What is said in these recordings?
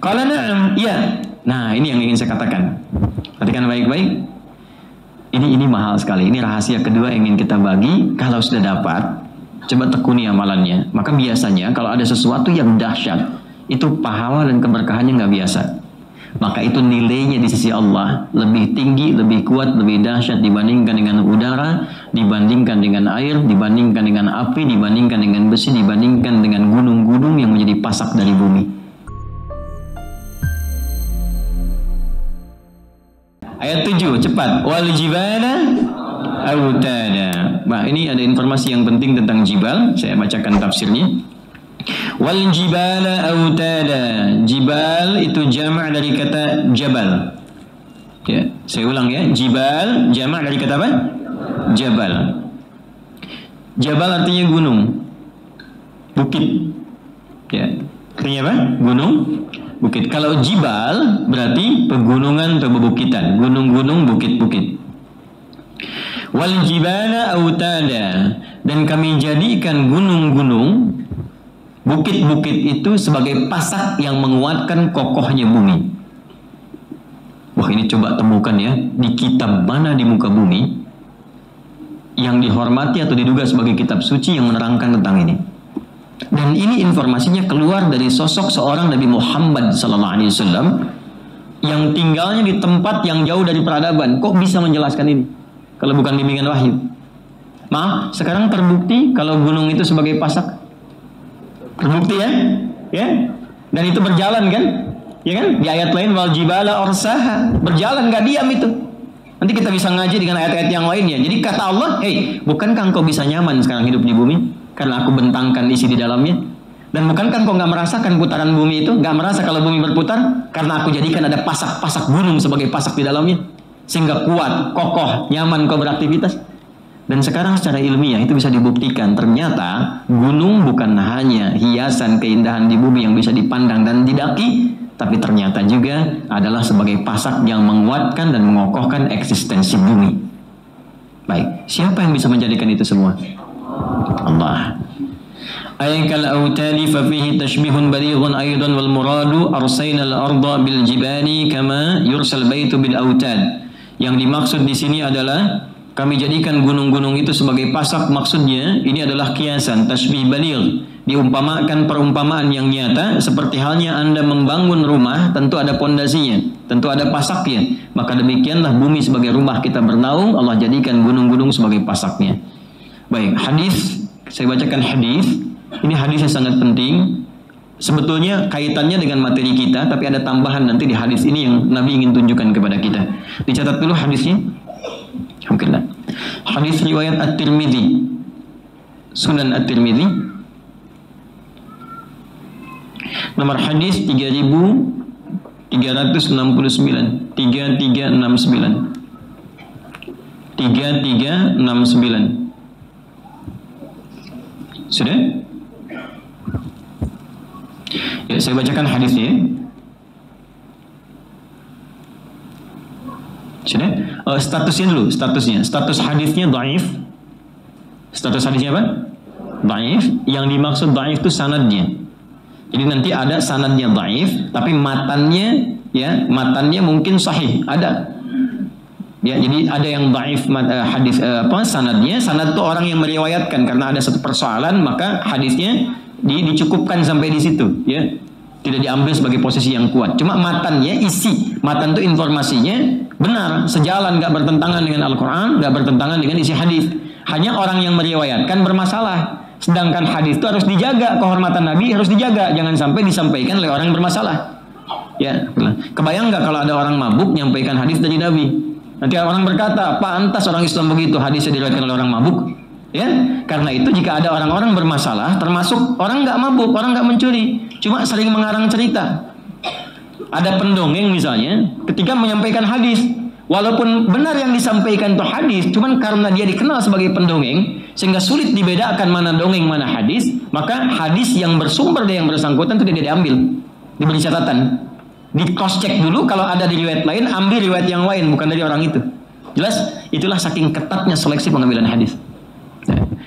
Qala na'am, iya. Nah, ini yang ingin saya katakan. Perhatikan baik-baik. Ini mahal sekali. Ini rahasia kedua yang ingin kita bagi. Kalau sudah dapat, coba tekuni amalannya. Maka biasanya kalau ada sesuatu yang dahsyat, itu pahala dan keberkahannya nggak biasa. Maka itu nilainya di sisi Allah lebih tinggi, lebih kuat, lebih dahsyat dibandingkan dengan udara, dibandingkan dengan air, dibandingkan dengan api, dibandingkan dengan besi, dibandingkan dengan gunung-gunung yang menjadi pasak dari bumi. Ayat 7, cepat. Wal jibala autada. Nah, ini ada informasi yang penting tentang jibal. Saya bacakan tafsirnya. Wal jibala autada. Jibal itu jamak dari kata jabal. Ya, saya ulang ya. Jibal jamak dari kata apa? Jabal. Jabal artinya gunung, bukit. Ya, artinya apa? Gunung, bukit. Kalau jibal berarti pegunungan atau bebukitan, gunung-gunung, bukit-bukit. Wal jibala autada, dan kami jadikan gunung-gunung, bukit-bukit itu sebagai pasak yang menguatkan kokohnya bumi. Wah, ini coba temukan ya, di kitab mana di muka bumi yang dihormati atau diduga sebagai kitab suci yang menerangkan tentang ini. Dan ini informasinya keluar dari sosok seorang Nabi Muhammad SAW yang tinggalnya di tempat yang jauh dari peradaban. Kok bisa menjelaskan ini kalau bukan bimbingan wahyu? Maaf, sekarang terbukti kalau gunung itu sebagai pasak. Terbukti ya? Ya. Dan itu berjalan kan? Ya kan? Di ayat lain wal jibala ursaha, berjalan, gak diam itu. Nanti kita bisa ngaji dengan ayat-ayat yang lainnya. Jadi kata Allah, "Hei, bukankah engkau bisa nyaman sekarang hidup di bumi? Karena aku bentangkan isi di dalamnya. Dan bukankah engkau nggak merasakan putaran bumi itu? Nggak merasa kalau bumi berputar? Karena aku jadikan ada pasak-pasak gunung sebagai pasak di dalamnya. Sehingga kuat, kokoh, nyaman kau beraktivitas." Dan sekarang secara ilmiah itu bisa dibuktikan. Ternyata gunung bukan hanya hiasan keindahan di bumi yang bisa dipandang dan didaki, tapi ternyata juga adalah sebagai pasak yang menguatkan dan mengokohkan eksistensi bumi. Baik, siapa yang bisa menjadikan itu semua? Allah. Ayakal autali fa fihi tashbihun balighun aidan wal muradu arsayna al-ardha bil jibali kama yursal baitu bil autad. Yang dimaksud di sini adalah kami jadikan gunung-gunung itu sebagai pasak. Maksudnya ini adalah kiasan, tashbih baligh, diumpamakan perumpamaan yang nyata. Seperti halnya Anda membangun rumah, tentu ada pondasinya, tentu ada pasaknya. Maka demikianlah bumi sebagai rumah kita bernaung, Allah jadikan gunung-gunung sebagai pasaknya. Baik, hadis, saya bacakan hadis. Ini hadis yang sangat penting. Sebetulnya kaitannya dengan materi kita, tapi ada tambahan nanti di hadis ini yang Nabi ingin tunjukkan kepada kita. Dicatat dulu hadisnya. Alhamdulillah. Hadis riwayat At-Tirmidzi, Sunan At-Tirmidzi, nomor hadis 3369, 3369. Sudah? Ya, saya bacakan hadisnya. Sudah? Statusnya dulu, status hadisnya dhaif. Status hadisnya apa? Dhaif. Yang dimaksud dhaif itu sanadnya. Jadi nanti ada sanadnya dhaif, tapi matannya, ya, matannya mungkin sahih, ada. Ya, jadi ada yang dhaif hadis sanadnya. Sanad itu orang yang meriwayatkan, karena ada satu persoalan maka hadisnya dicukupkan sampai di situ, ya. Tidak diambil sebagai posisi yang kuat. Cuma matannya, isi matan itu informasinya benar, sejalan, nggak bertentangan dengan Al-Quran, nggak bertentangan dengan isi hadis. Hanya orang yang meriwayatkan bermasalah. Sedangkan hadis itu harus dijaga, kehormatan Nabi harus dijaga, jangan sampai disampaikan oleh orang yang bermasalah. Ya, kebayang nggak kalau ada orang mabuk nyampaikan hadis dari Nabi? Nanti orang berkata, pantas orang Islam begitu, hadisnya diriwayatkan oleh orang mabuk. Ya, karena itu jika ada orang-orang bermasalah, termasuk orang nggak mabuk, orang nggak mencuri, cuma sering mengarang cerita. Ada pendongeng misalnya, ketika menyampaikan hadis, walaupun benar yang disampaikan itu hadis, cuman karena dia dikenal sebagai pendongeng, sehingga sulit dibedakan mana dongeng mana hadis, maka hadis yang bersumber dari yang bersangkutan itu tidak diambil, diberi catatan, di cross check dulu, kalau ada di riwayat lain, ambil riwayat yang lain, bukan dari orang itu. Jelas? Itulah saking ketatnya seleksi pengambilan hadis.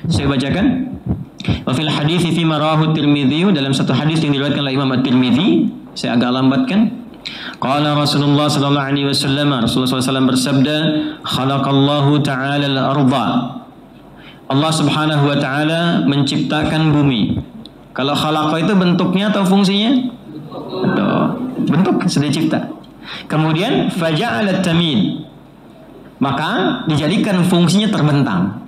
Saya bacakan. Wa fil hadis fi marahu Tirmidzi, dalam satu hadis yang diriwayatkan oleh Imam At-Tirmidzi, Saya agak lambatkan. Qala Rasulullah sallallahu alaihi wasallam, Rasulullah SAW bersabda, khalaqallahu ta'ala al-ardha. Allah Subhanahu wa taala menciptakan bumi. Kalau khalaqa itu bentuknya atau fungsinya? Bentuk, sudah cipta. Kemudian faja'ala tamid. Maka dijadikan fungsinya terbentang.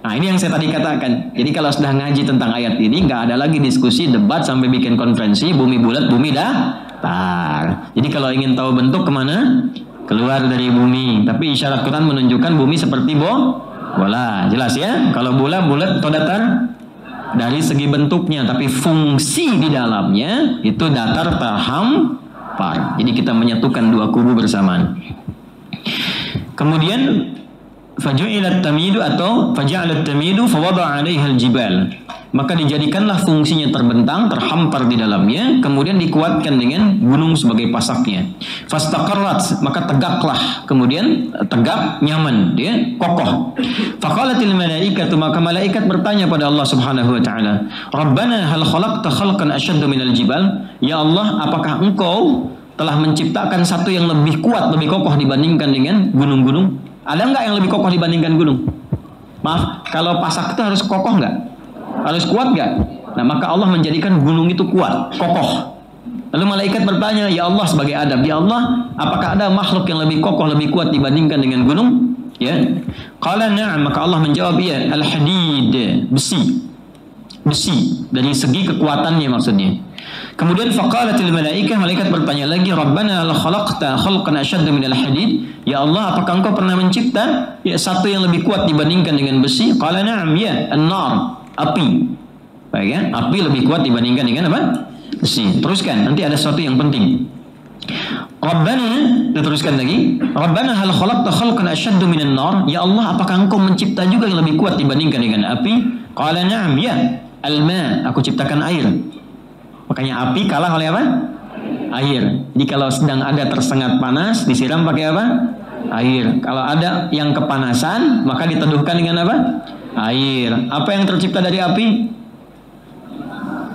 Nah, ini yang saya tadi katakan. Jadi kalau sudah ngaji tentang ayat ini, nggak ada lagi diskusi, debat sampai bikin konferensi, bumi bulat, bumi datar. Jadi kalau ingin tahu bentuk kemana? Keluar dari bumi. Tapi isyarat Quran menunjukkan bumi seperti bola. Jelas ya? Kalau bola bulat atau datar? Dari segi bentuknya, tapi fungsi di dalamnya itu datar terhampar. Jadi kita menyatukan dua kubu bersamaan. Kemudian faju'ilat tamidu atau faja'alat tamidu fawada'a 'alaiha al-jibal. Maka dijadikanlah fungsinya terbentang, terhampar di dalamnya, kemudian dikuatkan dengan gunung sebagai pasaknya. Fastaqarrat, maka tegaklah, kemudian tegak, nyaman, dia kokoh. Faqalatil malaikatu, maka malaikat bertanya pada Allah Subhanahu wa taala, "Rabbana hal khalaqta khalqan ashadda minal jibal?" Ya Allah, apakah Engkau telah menciptakan satu yang lebih kuat, lebih kokoh dibandingkan dengan gunung-gunung? Ada nggak yang lebih kokoh dibandingkan gunung? Maaf, kalau pasak itu harus kokoh nggak? Harus kuat nggak? Nah, maka Allah menjadikan gunung itu kuat, kokoh. Lalu malaikat bertanya, ya Allah, sebagai adab, ya Allah, apakah ada makhluk yang lebih kokoh, lebih kuat dibandingkan dengan gunung? Ya. Qala na'am, maka Allah menjawab, ya, al-hadid, besi. Besi dari segi kekuatannya maksudnya. Kemudian faqalatil malaikah, malaikat bertanya lagi, Rabbana la khalaqta khalqan ashadda minal hadid? Ya Allah, apakah Engkau pernah mencipta ya satu yang lebih kuat dibandingkan dengan besi? Qala na'am, ya, an-nar, api. Baik ya, api lebih kuat dibandingkan dengan apa? Besi. Teruskan, nanti ada sesuatu yang penting. Rabbana, diteruskan lagi, Rabbana hal khalaqta khalqan ashadda minan nar? Ya Allah, apakah Engkau mencipta juga yang lebih kuat dibandingkan dengan api? Qala na'am, ya, al-ma, aku ciptakan air. Makanya api kalah oleh apa? Air. Jadi kalau sedang ada tersengat panas, disiram pakai apa? Air. Kalau ada yang kepanasan, maka diteduhkan dengan apa? Air. Apa yang tercipta dari api?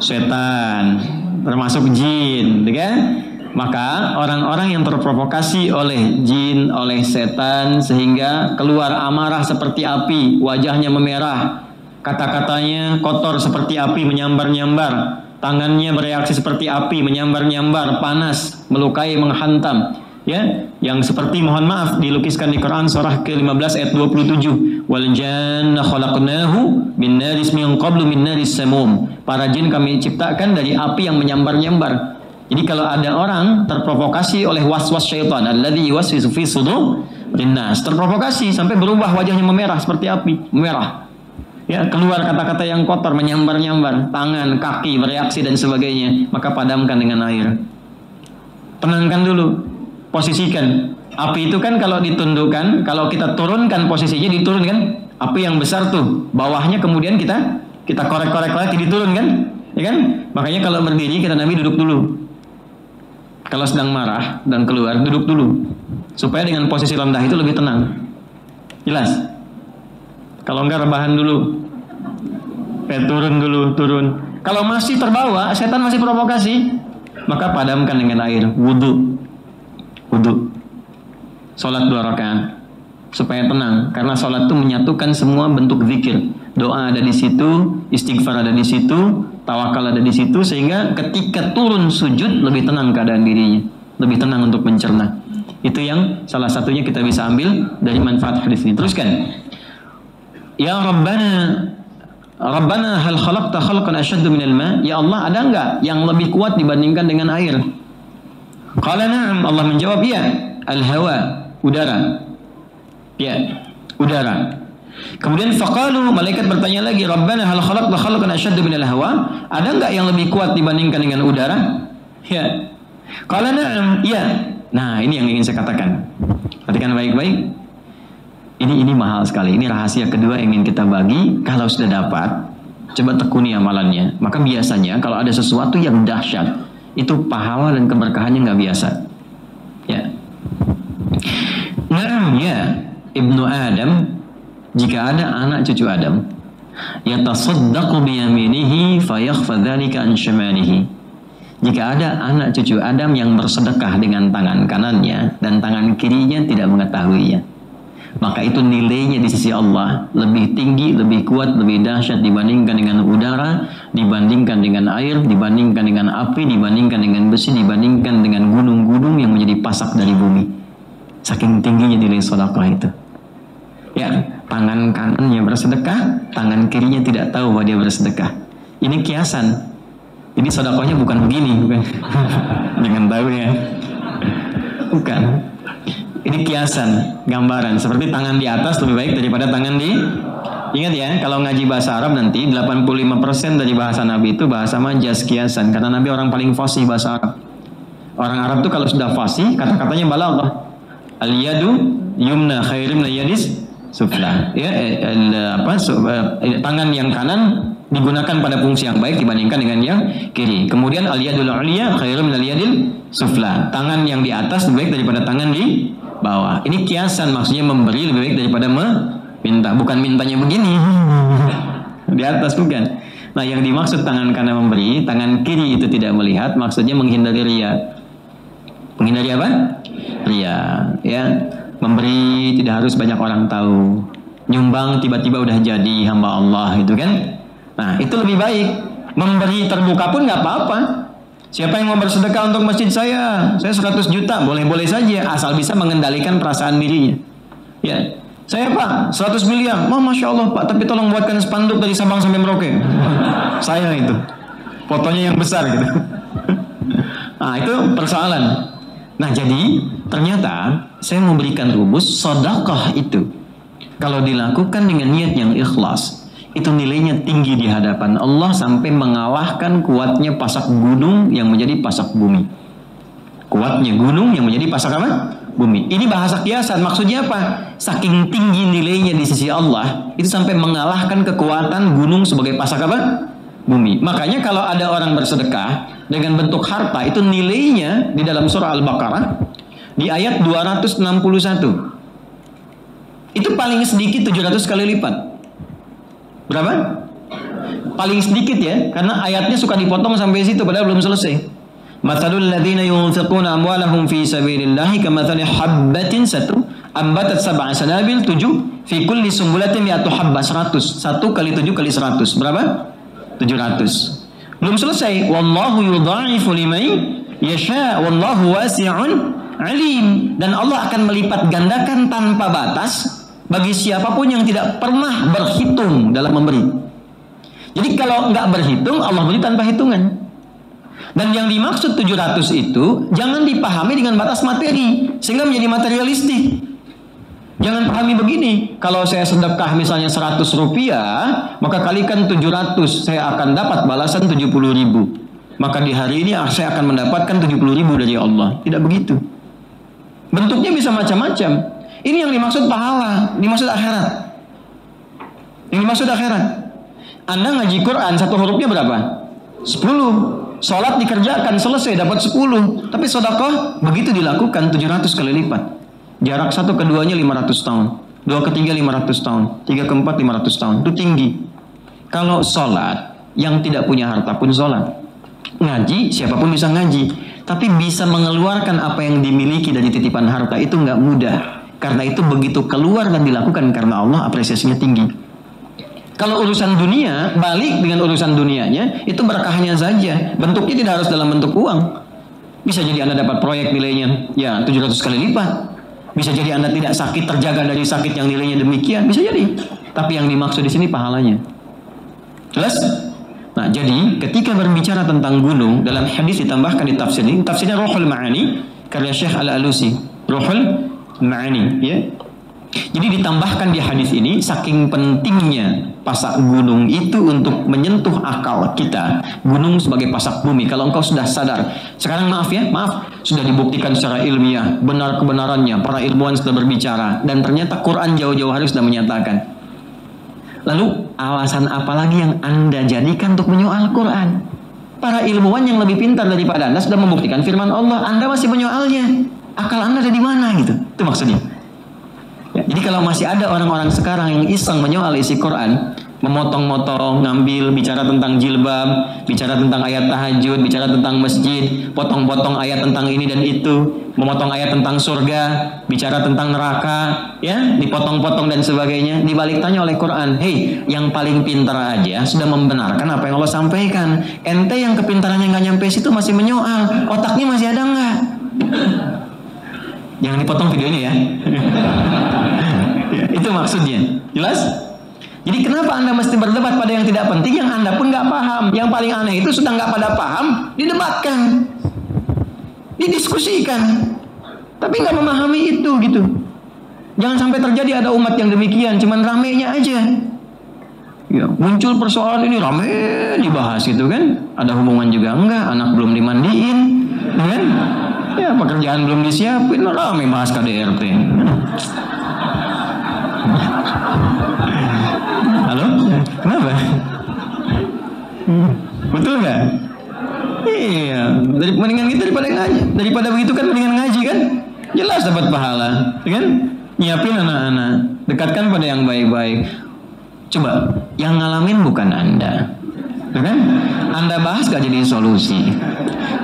Setan, termasuk jin, kan? Maka orang-orang yang terprovokasi oleh jin, oleh setan, sehingga keluar amarah seperti api, wajahnya memerah, kata-katanya kotor seperti api, menyambar-nyambar, tangannya bereaksi seperti api, menyambar-nyambar, panas, melukai, menghantam, ya, yang seperti, mohon maaf, dilukiskan di Quran surah ke-15 ayat 27, wal janna khalaqnahu min naris min qablu min naris samum. Para jin kami ciptakan dari api yang menyambar-nyambar. Jadi kalau ada orang terprovokasi oleh was-was syaitan, alladzi yuwaswisu fi sudurin nas, terprovokasi sampai berubah wajahnya memerah seperti api, memerah. Ya, keluar kata-kata yang kotor, menyambar-nyambar, tangan, kaki bereaksi dan sebagainya, maka padamkan dengan air. Tenangkan dulu, posisikan. Api itu kan kalau ditundukkan, kalau kita turunkan posisinya, diturunkan. Api yang besar tuh, bawahnya kemudian kita korek-korek lagi, diturunkan, ya kan? Makanya kalau berdiri kita Nabi duduk dulu. Kalau sedang marah dan keluar, duduk dulu, supaya dengan posisi rendah itu lebih tenang. Jelas? Kalau enggak rebahan dulu, turun dulu, turun. Kalau masih terbawa, setan masih provokasi, maka padamkan dengan air. Wudu, sholat 2 rakaat, supaya tenang. Karena sholat itu menyatukan semua bentuk zikir. Doa ada di situ, istighfar ada di situ, tawakal ada di situ, sehingga ketika turun sujud lebih tenang keadaan dirinya, lebih tenang untuk mencerna. Itu yang salah satunya kita bisa ambil dari manfaat hadis ini. Teruskan. Ya Rabbana hal khalaqta khalqan ashadda minal ma? Ya Allah, ada enggak yang lebih kuat dibandingkan dengan air? Qala na'am, Allah menjawab, ya, al-hawa, udara. Ya, udara. Kemudian faqalu, malaikat bertanya lagi, Rabbana hal khalaqta khalqan ashadda minal hawa? Ada enggak yang lebih kuat dibandingkan dengan udara? Ya. Qala na'am, ya. Nah, ini yang ingin saya katakan. Perhatikan baik-baik. Ini mahal sekali. Ini rahasia kedua yang ingin kita bagi. Kalau sudah dapat, coba tekuni amalannya. Maka biasanya kalau ada sesuatu yang dahsyat, itu pahala dan keberkahannya nggak biasa. Ya. Naam, ya, Ibnu Adam, jika ada anak cucu Adam, yatasaddaqu biyaminihi fayakhfa dzalika an shimalihi. Jika ada anak cucu Adam yang bersedekah dengan tangan kanannya dan tangan kirinya tidak mengetahuinya, maka itu nilainya di sisi Allah lebih tinggi, lebih kuat, lebih dahsyat dibandingkan dengan udara, dibandingkan dengan air, dibandingkan dengan api, dibandingkan dengan besi, dibandingkan dengan gunung-gunung yang menjadi pasak dari bumi. Saking tingginya nilai sedekah itu. Ya, tangan kanannya bersedekah, tangan kirinya tidak tahu bahwa dia bersedekah. Ini kiasan. Ini sedekahnya bukan begini, bukan. Jangan tahu ya. Bukan. Ini kiasan, gambaran. Seperti tangan di atas lebih baik daripada tangan di... Ingat ya, kalau ngaji bahasa Arab nanti 85% dari bahasa Nabi itu bahasa majaz, kiasan. Karena Nabi orang paling fasih bahasa Arab. Orang Arab itu kalau sudah fasih, kata-katanya balaghah. Al-yadu yumna khairim la yadis sufla. Ya, tangan yang kanan digunakan pada fungsi yang baik dibandingkan dengan yang kiri. Kemudian al-yadul ulya khairum minal yadil sufla. Tangan yang di atas lebih baik daripada tangan di bawah. Ini kiasan, maksudnya memberi lebih baik daripada meminta. Bukan mintanya begini. Di atas bukan. Nah, yang dimaksud tangan kanan memberi, tangan kiri itu tidak melihat, maksudnya menghindari riya. Menghindari apa? Riya, ya. Memberi tidak harus banyak orang tahu. Nyumbang tiba-tiba udah jadi hamba Allah, itu kan? Nah, itu lebih baik. Memberi terbuka pun nggak apa-apa. Siapa yang mau bersedekah untuk masjid saya 100 juta, boleh-boleh saja, asal bisa mengendalikan perasaan dirinya. Ya, saya Pak, 100 miliar. Oh, Masya Allah Pak, tapi tolong buatkan spanduk dari Sabang sampai Merauke. Saya itu. Fotonya yang besar gitu. Nah, itu persoalan. Nah, jadi ternyata saya memberikan rumus sedekah itu. Kalau dilakukan dengan niat yang ikhlas, itu nilainya tinggi di hadapan Allah sampai mengalahkan kuatnya pasak gunung yang menjadi pasak bumi. Kuatnya gunung yang menjadi pasak apa? Bumi. Ini bahasa kiasan. Maksudnya apa? Saking tinggi nilainya di sisi Allah, itu sampai mengalahkan kekuatan gunung sebagai pasak apa? Bumi. Makanya kalau ada orang bersedekah dengan bentuk harta, itu nilainya di dalam surah Al-Baqarah di ayat 261. Itu paling sedikit 700 kali lipat. Berapa? Paling sedikit ya, karena ayatnya suka dipotong sampai situ padahal belum selesai. Matsalul ladzina yunfiquna amwalahum fi sabilillahi kamatsali habbatin ambatat sab'a sanabil 7 fi kulli sumbulatin mi'atu habbah 100. 1 kali 7 kali 100. Berapa? 700. Belum selesai. Wallahu yudha'ifu liman yasha wallahu wasi'un alim. Dan Allah akan melipat gandakan tanpa batas bagi siapapun yang tidak pernah berhitung dalam memberi. Jadi kalau nggak berhitung, Allah beri tanpa hitungan. Dan yang dimaksud 700 itu jangan dipahami dengan batas materi sehingga menjadi materialistik. Jangan pahami begini, kalau saya sedekah misalnya 100 rupiah, maka kalikan 700, saya akan dapat balasan 70.000. Maka di hari ini saya akan mendapatkan 70.000 dari Allah. Tidak begitu. Bentuknya bisa macam-macam. Ini yang dimaksud pahala, dimaksud akhirat. Yang dimaksud akhirat. Anda ngaji Quran, satu hurufnya berapa? 10. Sholat dikerjakan, selesai, dapat 10. Tapi sedekah begitu dilakukan 700 kali lipat. Jarak satu keduanya 500 tahun. Dua ketiga 500 tahun. Tiga keempat 500 tahun. Itu tinggi. Kalau sholat, yang tidak punya harta pun sholat. Ngaji, siapapun bisa ngaji. Tapi bisa mengeluarkan apa yang dimiliki dari titipan harta itu nggak mudah. Karena itu begitu keluar dan dilakukan karena Allah, apresiasinya tinggi. Kalau urusan dunia, balik dengan urusan dunianya, itu berkahnya saja. Bentuknya tidak harus dalam bentuk uang. Bisa jadi Anda dapat proyek nilainya ya 700 kali lipat. Bisa jadi Anda tidak sakit, terjaga dari sakit yang nilainya demikian. Bisa jadi. Tapi yang dimaksud di sini pahalanya. Jelas? Nah, jadi ketika berbicara tentang gunung, dalam hadis ditambahkan di tafsir ini, tafsirnya Ruhul Ma'ani, karya Syekh Al-Alusi. Ruhul Ma'ani, ya. Jadi ditambahkan di hadis ini, saking pentingnya pasak gunung itu untuk menyentuh akal kita. Gunung sebagai pasak bumi. Kalau engkau sudah sadar, sekarang maaf ya, maaf, sudah dibuktikan secara ilmiah, benar kebenarannya, para ilmuwan sudah berbicara, dan ternyata Quran jauh-jauh hari sudah menyatakan. Lalu alasan apa lagi yang Anda jadikan untuk menyoal Quran? Para ilmuwan yang lebih pintar daripada Anda sudah membuktikan firman Allah, Anda masih menyoalnya. Akal Anda ada di mana gitu? Itu maksudnya. Ya, jadi kalau masih ada orang-orang sekarang yang iseng menyoal isi Quran, memotong-motong, ngambil, bicara tentang jilbab, bicara tentang ayat tahajud, bicara tentang masjid, potong-potong ayat tentang ini dan itu, memotong ayat tentang surga, bicara tentang neraka, ya, dipotong-potong dan sebagainya. Dibalik tanya oleh Quran, hei, yang paling pintar aja sudah membenarkan apa yang Allah sampaikan. Ente yang kepintarannya nggak nyampe situ masih menyoal, otaknya masih ada nggak? Jangan dipotong videonya ya. Itu maksudnya, jelas? Jadi kenapa Anda mesti berdebat pada yang tidak penting, yang Anda pun nggak paham. Yang paling aneh itu sudah nggak pada paham, didebatkan, didiskusikan, tapi nggak memahami itu gitu. Jangan sampai terjadi ada umat yang demikian, cuman ramenya aja. Ya, muncul persoalan ini rame dibahas gitu kan? Ada hubungan juga enggak? Anak belum dimandiin, kan? Ya pekerjaan belum disiapin, rame bahas KDRT. Halo? Kenapa? Betul nggak? Iya. Mendingan gitu daripada ngaji. Daripada begitu kan mendingan ngaji kan? Jelas dapat pahala, kan? Nyiapin anak-anak, dekatkan pada yang baik-baik. Coba, yang ngalamin bukan Anda, kan? Anda bahas gak jadi solusi.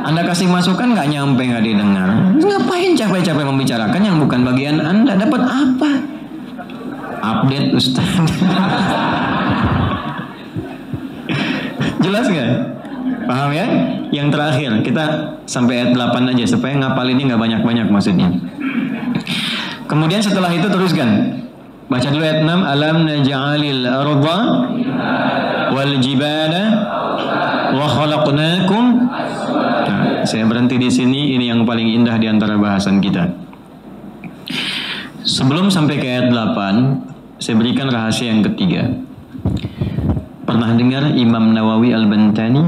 Anda kasih masukan gak nyampe, gak didengar. Ngapain capek-capek membicarakan yang bukan bagian Anda? Dapat apa? Update Ustaz. Jelas gak? Paham ya? Yang terakhir, kita sampai ayat 8 aja supaya ngapalinnya gak banyak-banyak maksudnya. Kemudian setelah itu teruskan. Baca dulu ayat 6. Alam naj'alil arda wal jibala wa khalaqnakum. Nah, saya berhenti di sini. Ini yang paling indah di antara bahasan kita. Sebelum sampai ke ayat 8, saya berikan rahasia yang ketiga. Pernah dengar Imam Nawawi Al-Bantani?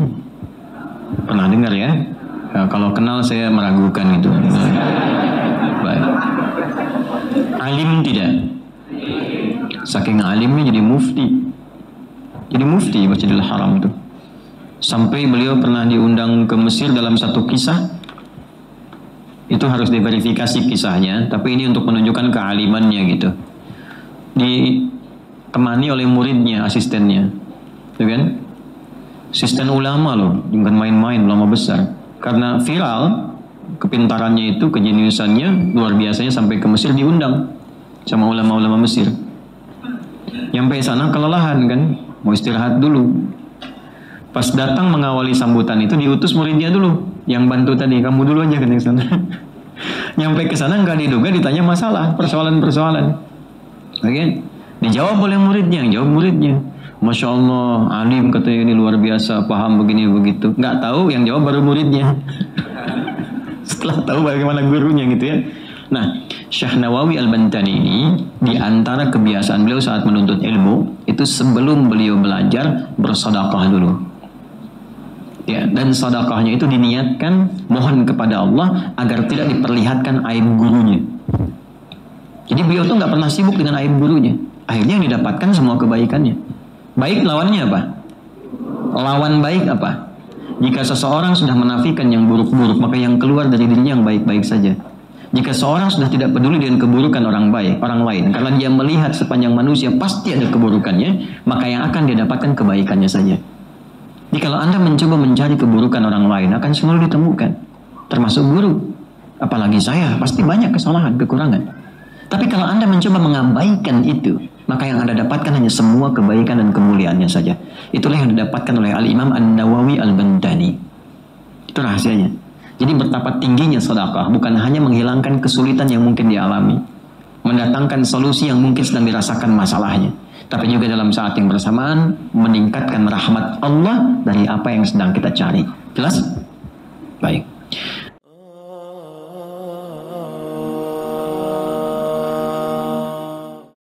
Pernah dengar ya? Nah, kalau kenal saya meragukan itu. Baik. Alim tidak? Saking alimnya jadi mufti. Jadi mufti Masjidil Haram itu. Sampai beliau pernah diundang ke Mesir dalam satu kisah. Itu harus diverifikasi kisahnya, tapi ini untuk menunjukkan kealimannya gitu. Ditemani oleh muridnya, asistennya, gitu kan? Asisten ulama loh, bukan main-main, ulama besar. Karena viral, kepintarannya itu, kejeniusannya luar biasanya sampai ke Mesir diundang sama ulama-ulama Mesir. Nyampe sana kelelahan kan, mau istirahat dulu. Pas datang mengawali sambutan itu diutus muridnya dulu, yang bantu tadi, kamu dulu aja ke sana. Nyampe ke sana nggak diduga ditanya masalah, persoalan-persoalan. Oke, dijawab oleh muridnya, yang jawab muridnya. Masya Allah, alim katanya ini luar biasa, paham begini begitu. Nggak tahu, yang jawab baru muridnya. Setelah tahu bagaimana gurunya gitu ya. Nah, Syekh Nawawi Al-Bantani ini di antara kebiasaan beliau saat menuntut ilmu itu sebelum beliau belajar bersedekah dulu. Ya, dan sedekahnya itu diniatkan mohon kepada Allah agar tidak diperlihatkan aib gurunya. Jadi beliau tuh nggak pernah sibuk dengan aib gurunya. Akhirnya yang didapatkan semua kebaikannya. Baik lawannya apa? Lawan baik apa? Jika seseorang sudah menafikan yang buruk-buruk, maka yang keluar dari dirinya yang baik-baik saja. Jika seorang sudah tidak peduli dengan keburukan orang lain, karena dia melihat sepanjang manusia pasti ada keburukannya, maka yang akan dia dapatkan kebaikannya saja. Jadi kalau Anda mencoba mencari keburukan orang lain, akan selalu ditemukan. Termasuk guru. Apalagi saya, pasti banyak kesalahan, kekurangan. Tapi kalau Anda mencoba mengabaikan itu, maka yang Anda dapatkan hanya semua kebaikan dan kemuliaannya saja. Itulah yang didapatkan oleh Al-Imam An-Nawawi Al-Bantani. Itu rahasianya. Jadi betapa tingginya sedekah, bukan hanya menghilangkan kesulitan yang mungkin dialami, mendatangkan solusi yang mungkin sedang dirasakan masalahnya, tapi juga dalam saat yang bersamaan meningkatkan rahmat Allah dari apa yang sedang kita cari. Jelas? Baik.